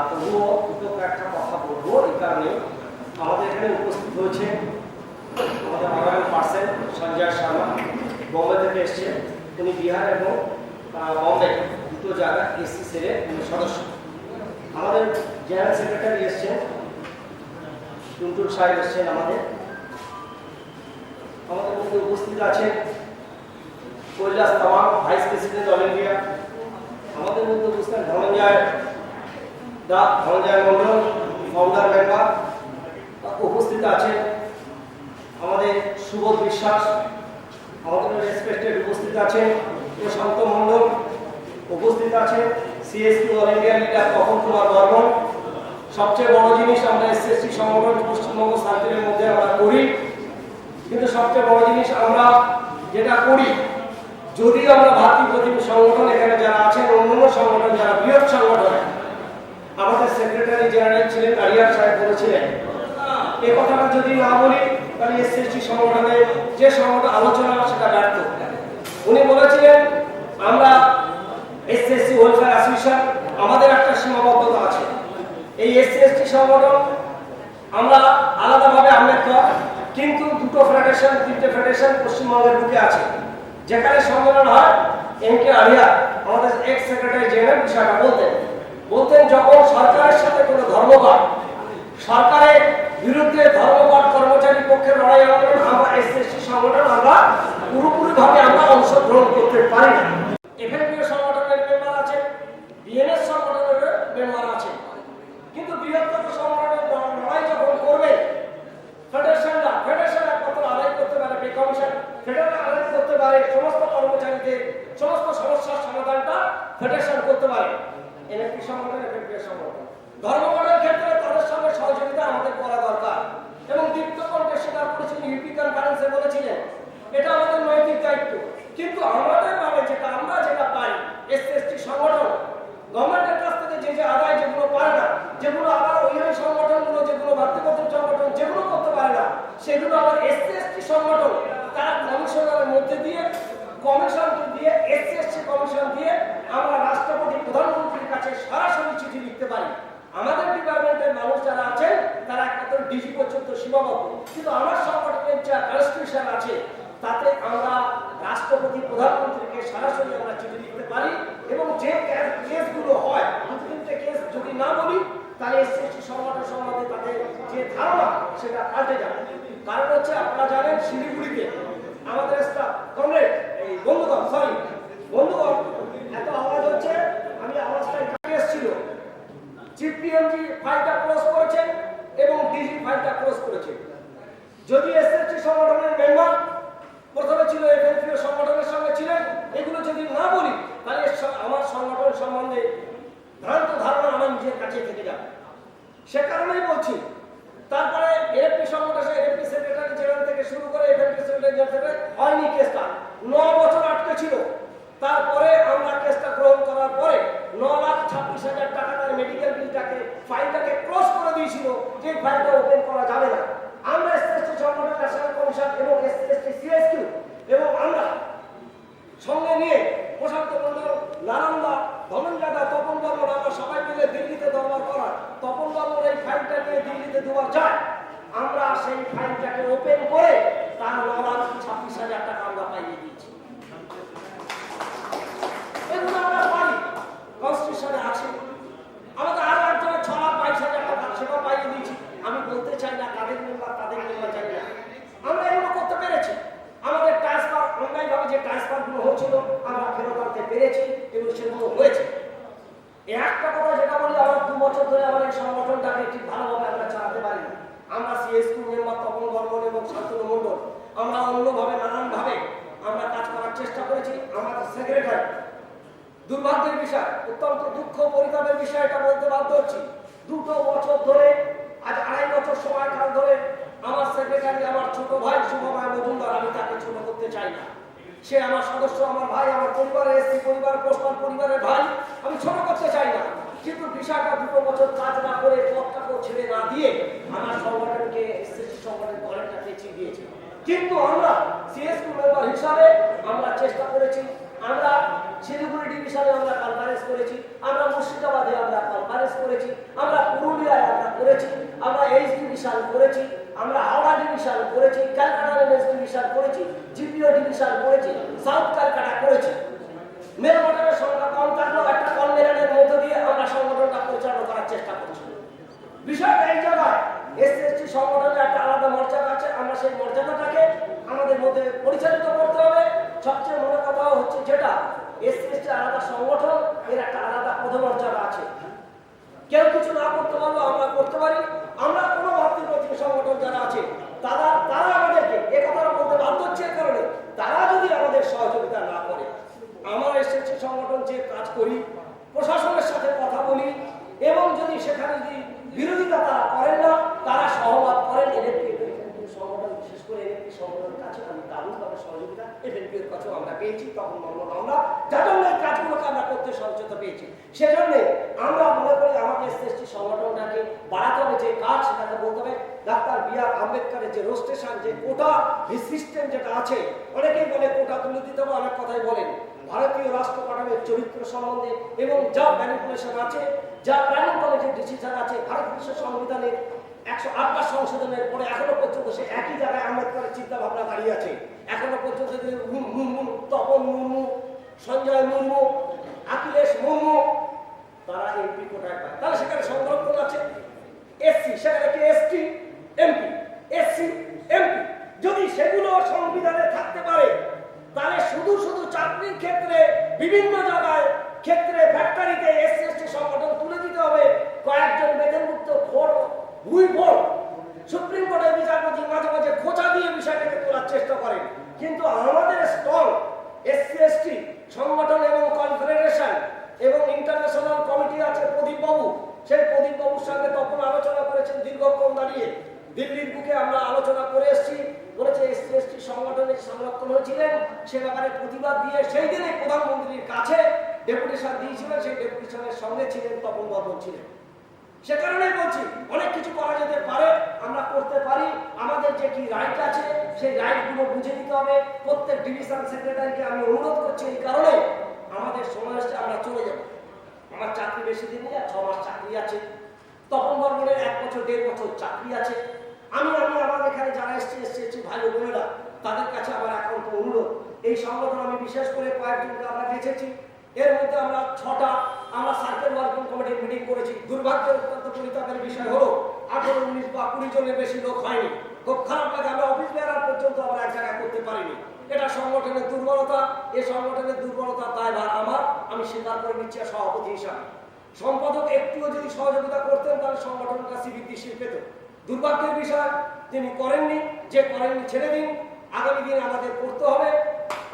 তবুও দুটো একটা কথা বলবো। এই কারণে আমাদের এখানে উপস্থিত হয়েছে আমাদের অনারেবল পার্সন সঞ্জয় শর্মা, বোম্বে থেকে এসছে। উনি বিহার এবং বম্বে দুটো জায়গা এসসি সেলের সদস্য। আমাদের জেনারেল সেক্রেটারি এসছেন, টুনটুন সাহেব এসছেন। আমাদের মধ্যে উপস্থিত আছেন Kailash Tamang, vice president all India. আমাদের মধ্যে উপস্থিত ধনঞ্জয় মন্ডল, ফাউন্ডার মেম্বার। উপস্থিত আছেন আমাদের সুবোধ বিশ্বাস, আমাদের রেসপেক্টেড উপস্থিত আছেন প্রশান্ত মন্ডল, উপস্থিত আছেন CSP all India leader Tapan Kumar Barman. সবচেয়ে বড় জিনিস, আমরা এসএসটি সংগঠন পশ্চিমবঙ্গ সার্কেলের মধ্যে আমরা করি, কিন্তু সবচেয়ে বড় জিনিস আমরা যেটা করি, যদি আমরা ভাতৃপ্রতিম সংগঠন এখানে যারা আছেন, অন্যান্য সংগঠন যারা বৃহৎ সংগঠন, আমাদের সেক্রেটারি জেনারেল ছিলেন আরিয়ার সাহেব বলেছিলেন, এই কথাটা যদি না বলি তাহলে এসএসটি সংগঠনের যে সংগঠন আলোচনা সেটা ব্যর্থ। উনি বলেছিলেন আমরা এসএসটি ওয়েলফেয়ার অ্যাসোসিয়েশন, আমাদের একটা সীমাবদ্ধতা আছে। এই এসএসটি সংগঠন আমরা আলাদাভাবে আম্বেদকর, কিন্তু দুটো ফেডারেশন, তিনটে ফেডারেশন পশ্চিমবঙ্গের বুকে আছে। যেখানে সম্মেলন হয়, এমকে আরিয়া আমাদের এক্স সেক্রেটারি জেনারেল বিষয়টা বলতেন যখন সরকারের সাথে কোনো ধর্মঘট, সরকারের বিরুদ্ধে ধর্মঘট কর্মচারী পক্ষের লড়াই আন্দোলন, আমরা এসএসটি সংগঠন আমরা পুরোপুরিভাবে আমরা অংশগ্রহণ করতে পারি না। এফএনপিও সংগঠনের মেম্বার আছে, বিএনএস সংগঠনের মেম্বার আছে, কিন্তু বৃহত্তর সংগঠনের লড়াই যখন করবে ফেডারেশন একমাত্র আদায় করতে পারে, পে কমিশন ফেডারেল আদায় করতে পারে, সমস্ত কর্মচারীদের সমস্ত সমস্যার সমাধানটা ফেডারেশন করতে পারে। এনএফপি সংগঠন, এফএনপিও সংগঠন ধর্মঘটের ক্ষেত্রে তাদের সঙ্গে সহযোগিতা আমাদের করা দরকার, এবং দীপ্তকণ্ঠে স্বীকার করেছিলেন, ইউপি কনফারেন্সে বলেছিলেন এটা আমাদের নৈতিক দায়িত্ব। কিন্তু আমাদের মানে আমরা যেটা পাই, এসএসটি সংগঠন গভর্নমেন্টের কাছ থেকে যে আদায় যেগুলো পায় না, যেগুলো আবার ওই সংগঠনগুলো, যেগুলো ভাতৃপ্রতিম সংগঠন যেগুলো করতে পারে না, সেগুলো আবার এসসি সংগঠন তারা কমিশনের মধ্যে দিয়ে, কমিশনকে দিয়ে, এসসি কমিশন দিয়ে আমরা রাষ্ট্রপতি প্রধানমন্ত্রীর কাছে সরাসরি চিঠি লিখতে পারি। আমাদের ডিপার্টমেন্টের মানুষ যারা আছেন তারা একমাত্র ডিজি পর্যন্ত সীমাবদ্ধ, কিন্তু আমার সংগঠনের যা কনস্টিটিউশন আছে তাতে আমরা রাষ্ট্রপতি প্রধানমন্ত্রীকে সরাসরি আমরা চিঠি লিখতে পারি, এবং যে কেসগুলো হয়, দু তিনটে কেস যদি না বলি তাহলে এসএসটি সংগঠন সম্বন্ধে তাদের যে ধারণা সেটা পাল্টে যাবে। কারণ হচ্ছে আপনারা জানেন শিলিগুড়িতে আমাদের কমরেড এই বন্ধুগণ এত আওয়াজ হচ্ছে, আমি আওয়াজটা কেস ছিল, চিফ পিএমজি ফাইলটা ক্লোজ করেছেন এবং ডিজি ফাইলটা ক্লোজ করেছেন। যদি এসএসটি সংগঠনের মেম্বার প্রথমে ছিল, এফএনপিও সংগঠনের সঙ্গে ছিলেন, এগুলো যদি না বলি তাহলে আমার সংগঠন সম্বন্ধে ভ্রান্ত ধারণা আমার নিজের কাছে থেকে যাবে। সে কারণেই বলছি। তারপরে এফপি সংগঠনের এফপি সেক্রেটারি জেনারেল থেকে শুরু করে এফএনপি সেক্রেটারি জেনারেল থেকে হয়নি কেসটা, 9 বছর আটকে ছিল। তারপরে আমরা কেসটা গ্রহণ করার পরে 9,26,000 টাকা তার মেডিকেল বিলটাকে, ফাইলটাকে ক্লোজ করে দিয়েছিল, যে ফাইলটা ওপেন করা যাবে না। আমরা এসএসটি সংগঠন, ন্যাশনাল কমিশন এবং এসএসটি সিএসকিউ এবং আমরা সঙ্গে নিয়ে প্রশান্ত মন্ডল, নারায়ণদা, ধনঞ্জয়দা, তপন বর্মন, আমরা সবাই মিলে দিল্লিতে দরবার করা। তপন বর্মন এই ফাইলটা নিয়ে দিল্লিতে দুবার যায়। আমরা সেই ফাইলটাকে ওপেন করে তার 9,26,000 টাকা আমরা পাইয়ে দিয়েছি। এগুলো আমরা পাই, কনস্টিটিউশনে আছে। আমাদের আরো একজনের 6,22,000 টাকা সেটাও পাইয়ে দিয়েছি। আমি বলতে চাই না কাদের মেম্বার চাই না, আমরা এগুলো করতে পেরেছি। আমাদের ট্রান্সফার অনলাইনভাবে যে ট্রান্সফারগুলো হচ্ছিল আমরা ফেরত আনতে পেরেছি এবং সেগুলো হয়েছে। একটা কথা যেটা বলি, আমরা 2 বছর ধরে আমার এই সংগঠনটাকে ঠিক ভালোভাবে আমরা চালাতে পারি না। আমরা সিএসকিউ মেম্বার তপন বর্মন এবং শান্তনু মন্ডল আমরা অন্যভাবে নানানভাবে আমরা কাজ করার চেষ্টা করেছি। আমাদের সেক্রেটারি, দুর্ভাগ্যের বিষয়, অত্যন্ত দুঃখ পরিতাপের বিষয়, এটা বলতে বাধ্য হচ্ছি, 2 বছর ধরে, আজ 2.5 বছর সময়কাল ধরে আমার সেক্রেটারি, আমার ছোট ভাই শুভময় মজুমদার, আমি তাকে ছোট করতে চাই না, সে আমার সদস্য, আমার ভাই, আমার পরিবারের এসসি পরিবার, পোস্টাল পরিবারের ভাই, আমি ছোট করতে চাই না। কিন্তু বিষয়টা 2 বছর কাজ না করে, পথটাকেও ছেড়ে না দিয়ে আমার সংগঠনকে, এসএসটি সংগঠনকে অনেকটা পেছিয়ে দিয়েছে। কিন্তু আমরা সিএসকিউ মেম্বার হিসাবে আমরা চেষ্টা করেছি। আমরা শিলিগুড়ি ডিভিশনে আমরা কনফারেন্স করেছি, আমরা মুর্শিদাবাদে আমরা কনফারেন্স কলেজ করেছি, আমরা পুরুলিয়ায় আমরা করেছি, আমরা এইচ ডিভিশন করেছি, আমরা হাওড়া ডিভিশন করেছি, ক্যালকাটা এমএস ডিভিশন করেছি, জিপিও ডিভিশন করেছি, সাউথ ক্যালকাটা করেছি। মেল মডেলের সংখ্যা কম থাকলেও একটা কনভেনরের মধ্য দিয়ে আমরা সংগঠনটা পরিচালনা করার চেষ্টা করছি। বিষয়টা এই জায়গায় এসসি এসটি সংগঠনের একটা আলাদা মর্যাদা আছে, আমরা সেই মর্যাদাটাকে আমাদের মধ্যে পরিচালিত করতে হবে। সবচেয়ে বড় কথা হচ্ছে যেটা এসসি এসটি আলাদা সংগঠন, এর একটা আলাদা পদমর্যাদা আছে। কেউ কিছু না করতে পারলেও আমরা করতে পারি। আমরা কোনো ভাতৃপ্রতিম সংগঠন যারা আছে তারা আমাদেরকে এ কথাটা বলতে বাধ্য হচ্ছে, এর কারণে তারা যদি আমাদের সহযোগিতা না করে, আমরা এসএসসি সংগঠন যে কাজ করি, প্রশাসনের সাথে কথা বলি, এবং যদি সেখানে যদি বিরোধিতা তারা করেন না, তারা সহমত করেন, এনএফপি সংগঠন বিশেষ করে এনএফপি সংগঠনের কাছে আমি দারুণভাবে সহযোগিতা এনএফপির কাছেও আমরা পেয়েছি। তখন আমরা যার জন্য এই কাজগুলোকে আমরা করতে সহযোগিতা পেয়েছি। সেজন্য আমরা মনে করি আমাদের এসএসসি সংগঠনটাকে বাড়াতে হবে। যে কাজ সেটাকে বলতে হবে ডাক্তার বি.আর. আম্বেদকরের যে রোস্টেশন, যে কোটা সিস্টেম যেটা আছে, অনেকেই বলে কোটা তুলে দিতে হবে, অনেক কথাই বলেন। ভারতীয় রাষ্ট্র কাঠামোর চরিত্র সম্বন্ধে এবং যা ম্যানিপুলেশন আছে, যা প্ল্যানিং কমিটির ডিসিশন আছে, ভারতবর্ষের সংবিধানের 108টা সংশোধনের পরে এখনো পর্যন্ত সে একই জায়গায় আম্বেদকরের চিন্তা ভাবনা দাঁড়িয়ে আছে। এখনো পর্যন্ত মুর্মু, তপন মুর্মু, সঞ্জয় মুর্মু, অখিলেশ মুর্মু তারা এমপি কোটায় পায়, তাহলে সেখানে সংরক্ষণ আছে। এসসি সেখানে কি এসটি এমপি, এসসি এমপি, যদি সেগুলো সংবিধানে থাকতে পারে তাহলে শুধু চাকরির ক্ষেত্রে বিভিন্ন জায়গায় ক্ষেত্রে ফ্যাক্টরিতে এসসি এসটি সংগঠন তুলে দিতে হবে। কয়েকজন বেতনমুক্ত সুপ্রিম কোর্টের বিচারপতি মাঝে মাঝে খোঁচা দিয়ে বিষয়টাকে তোলার চেষ্টা করেন, কিন্তু আমাদের স্ট্রং এসসি এসটি সংগঠন এবং কনফেডারেশন এবং ইন্টারন্যাশনাল কমিটি আছে প্রদীপ বাবু, সেই প্রদীপ বাবুর সঙ্গে তখন আলোচনা করেছেন দীর্ঘক্ষণ দাঁড়িয়ে। দিল্লির বুকে আমরা আলোচনা করে এসেছি, বলেছে এসসি এসটি সংগঠনের সংরক্ষণ হয়েছিলেন, সে ব্যাপারে প্রতিবাদ দিয়ে সেই দিনে প্রধানমন্ত্রীর কাছে ডেপুটেশন দিয়েছিলেন। সেই ডেপুটেশনের সঙ্গে ছিলেন তপন বর্মন ছিলেন। সে কারণেই বলছি অনেক কিছু করা যেতে পারে, আমরা করতে পারি। আমাদের যে কি রাইট আছে সেই রাইটগুলো বুঝে নিতে হবে। প্রত্যেক ডিভিশন সেক্রেটারিকে আমি অনুরোধ করছি এই কারণে, আমাদের সময় আসছে আমরা চলে যাব। আমার চাকরি বেশি দিন নেই, আর 6 মাস চাকরি আছে। তপন বর্মনের 1 বছর 1.5 বছর চাকরি আছে। আমি আমার এখানে যারা এসেছি ভাই বোনেরা, তাদের কাছে আমার একান্ত অনুরোধ, এই সংগঠন আমি বিশেষ করে কয়েকজনকে আমরা দেখেছি, এর মধ্যে আমরা 6টা আমরা সার্কেল ওয়ার্কিং কমিটির মিটিং করেছি। দুর্ভাগ্যের অত্যন্ত পরিতাপের বিষয় হলো 18, 19 বা 20 জনের বেশি লোক হয়নি। খুব খারাপ লাগে, আমরা অফিস বেরার পর্যন্ত আমরা এক জায়গায় করতে পারিনি। এটা সংগঠনের দুর্বলতা। এই সংগঠনের দুর্বলতা দায়ভার আমার, আমি স্বীকার করে নিচ্ছি সভাপতি হিসাবে। সম্পাদক একটুও যদি সহযোগিতা করতেন তাহলে সংগঠনটা বৃদ্ধিশীল পেত। দুর্ভাগ্যের বিষয় তিনি করেননি, যে করেননি ছেড়ে দিন। আগামী দিন আমাদের করতে হবে।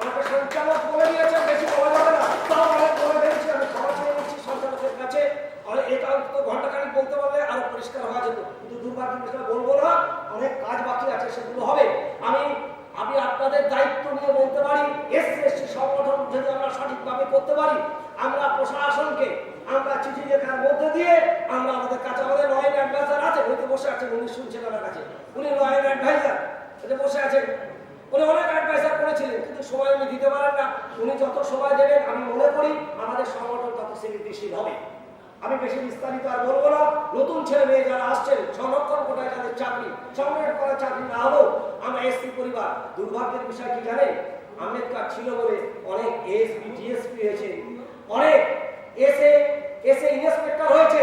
আমাকে সঞ্চালক বলে দিয়েছে বেশি বলা যাবে না, তাও অনেক বলে ফেলেছি, আমি ক্ষমা চেয়ে নিচ্ছি সঞ্চালকের কাছে। এটা তো ঘন্টাখানিক বলতে পারলে আরো পরিষ্কার হওয়া যেত, কিন্তু দুর্ভাগ্যের বিষয় বলবো না, অনেক কাজ বাকি আছে, সেগুলো হবে। আমি আপনাদের দায়িত্ব নিয়ে বলতে পারি, এসসি এসটি সংগঠন যদি আমরা সঠিকভাবে করতে পারি, আমরা প্রশাসনকে আমরা চিঠি লেখার মধ্যে দিয়ে আমরা আমাদের কাছে, আমাদের লয়ের অ্যাডভাইজার আছে, উনি তো বসে আছেন, উনি শুনছেন আমার কাছে, উনি লয়ের অ্যাডভাইজার বসে আছেন, উনি অনেক অ্যাডভাইজার করেছিলেন, কিন্তু সময় উনি দিতে পারেন না। উনি যত সময় দেবেন আমি মনে করি আমাদের সংগঠন তত স্থিতিশীল হবে। আমি বেশি বিস্তারিত আর বলবো না। নতুন ছেলে মেয়ে যারা আসছেন, সংরক্ষণ কোটায় যাদের চাকরি, সংরক্ষণ করা চাকরি না হলেও আমরা এসসি পরিবার। দুর্ভাগ্যের বিষয় কি জানেন, আম্বেদকর ছিল বলে অনেক এসপি ডিএসপি হয়েছে, অনেক এসে ইন্সপেক্টর হয়েছে,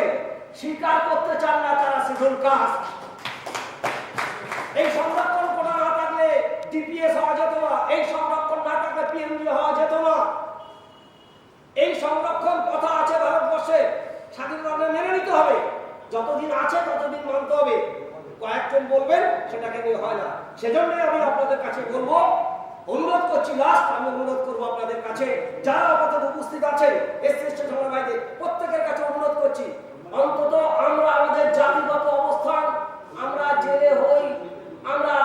স্বীকার করতে চান না তারা শিডিউল কাস্ট। এই সংরক্ষণ কোটা না থাকলে ডিপিএস হওয়া যেত না, এই সংরক্ষণ না থাকলে পিএমজি হওয়া যেত না। এই সংরক্ষণ কথা আছে ভারতবর্ষে, স্বাধীনভাবে মেনে নিতে হবে। যতদিন আছে ততদিন মানতে হবে। কয়েকজন বলবেন সেটাকে নিয়ে হয় না। সেজন্যই আমি আপনাদের কাছে বলবো, অনুরোধ করছি, লাস্ট আমি অনুরোধ করবো আপনাদের কাছে, যারা আপাতত উপস্থিত আছেন এসসি এসটি ভাইদের প্রত্যেকের কাছে অনুরোধ করছি, অন্তত আমরা আমাদের জাতিগত অবস্থান, আমরা জেলে হই, আমরা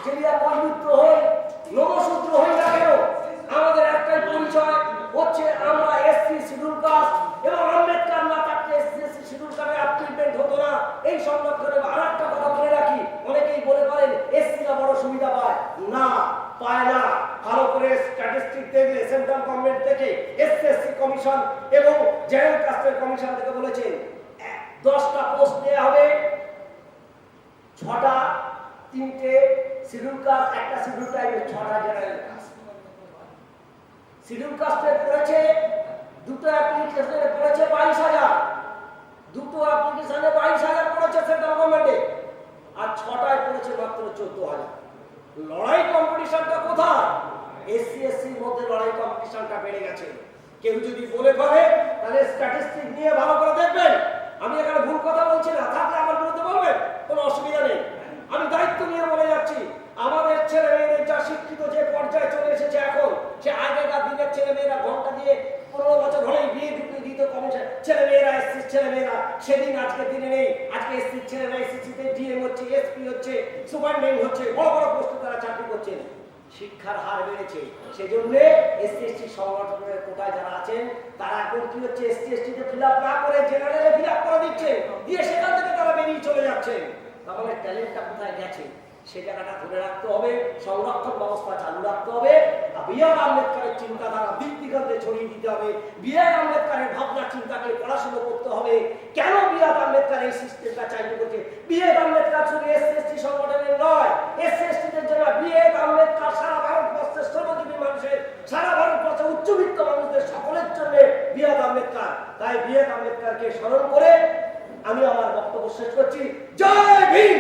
জেলিয়া পরিবৃত্ত হই, নমশূদ্র হই না কেন, আমাদের একটাই পরিচয় হচ্ছে আমরা এসসি শিডিউল কাস্ট, এবং আম্বেদকর না থাকলে এসসি শিডিউল কাস্টে আপগ্রেডমেন্ট হতো না। এই সংরক্ষণে আর একটা কথা বলে রাখি, অনেকেই বলে পারেন এসসিরা বড় সুবিধা পায় না, পায় না। ভালো করে স্ট্যাটিস্টিক দেখলে সেন্ট্রাল গভর্নমেন্ট থেকে এসসি কমিশন এবং জেনারেল কাস্টের কমিশন থেকে বলেছেন 10টা পোস্ট দেওয়া হবে, 6টা 3টে শিডিউল কাস্ট, একটা শিডিউল ট্রাইবের 6টা জেনারেল কাস্ট। শিডিউল কাস্টে পড়েছে দুটো অ্যাপ্লিকেশনে পড়েছে 22,000, দুটো অ্যাপ্লিকেশনে 22,000 পড়েছে সেন্ট্রাল গভর্নমেন্টে, আর 6টায় পড়েছে মাত্র 14,000। লড়াই কম্পিটিশনটা কোথায়? এসসি এসসির মধ্যে লড়াই কম্পিটিশনটা বেড়ে গেছে। কেউ যদি বলে পারে তাহলে স্ট্যাটিস্টিক নিয়ে ভালো করে দেখবেন। আমি এখানে ভুল কথা বলছি না, থাকলে আমার বিরুদ্ধে বলবেন, কোনো অসুবিধা নেই। আমি দায়িত্ব নিয়ে বলে যাচ্ছি, আমাদের ছেলে মেয়েদের যা শিক্ষিত যে পর্যায়ে চলে এসেছে এখন, সে আগেকার দিনের ছেলে মেয়েরা ঘন্টা দিয়ে 15 বছর হলেই বিয়ে ঢুকিয়ে দিত কমিশন ছেলে মেয়েরা, এসসির ছেলে মেয়েরা সেদিন আজকের দিনে নেই। আজকে এসসির ছেলেরা এসএসসিতে ডিএম হচ্ছে, এসপি হচ্ছে, সুপারিনটেন্ডেন্ট হচ্ছে, বড় বড় পোস্টে তারা চাকরি করছেন। শিক্ষার হার বেড়েছে, সেজন্য এসসি এসটি সংগঠনের কোটায় যারা আছেন তারা এখন কি হচ্ছে, এসসি এসটিতে ফিল আপ না করে জেনারেলে ফিল আপ করে দিচ্ছে, দিয়ে সেখান থেকে তারা বেরিয়ে চলে যাচ্ছে। তাহলে ট্যালেন্টটা কোথায় গেছে সে জায়গাটা ধরে রাখতে হবে, সংরক্ষণ ব্যবস্থা চালু রাখতে হবে। আর বি.আর. আম্বেদকরের চিন্তাধারা দিক দিগন্তে ছড়িয়ে দিতে হবে। বি.আর. আম্বেদকরের ভাবনা চিন্তাকে পড়াশোনা করতে হবে। কেন বি.আর. আম্বেদকর এই সিস্টেমটা চালু করছে? বি.আর. আম্বেদকর শুধু এসসি এসটি সংগঠনের নয়, এসসি এসটিদের জন্য বি.আর. আম্বেদকর সারা ভারতবর্ষের শ্রমজীবী মানুষের, সারা ভারতবর্ষের উচ্চবিত্ত মানুষদের সকলের জন্য বি.আর. আম্বেদকর। তাই বি.আর. আম্বেদকরকে স্মরণ করে আমি আমার বক্তব্য শেষ করছি। জয় ভীম।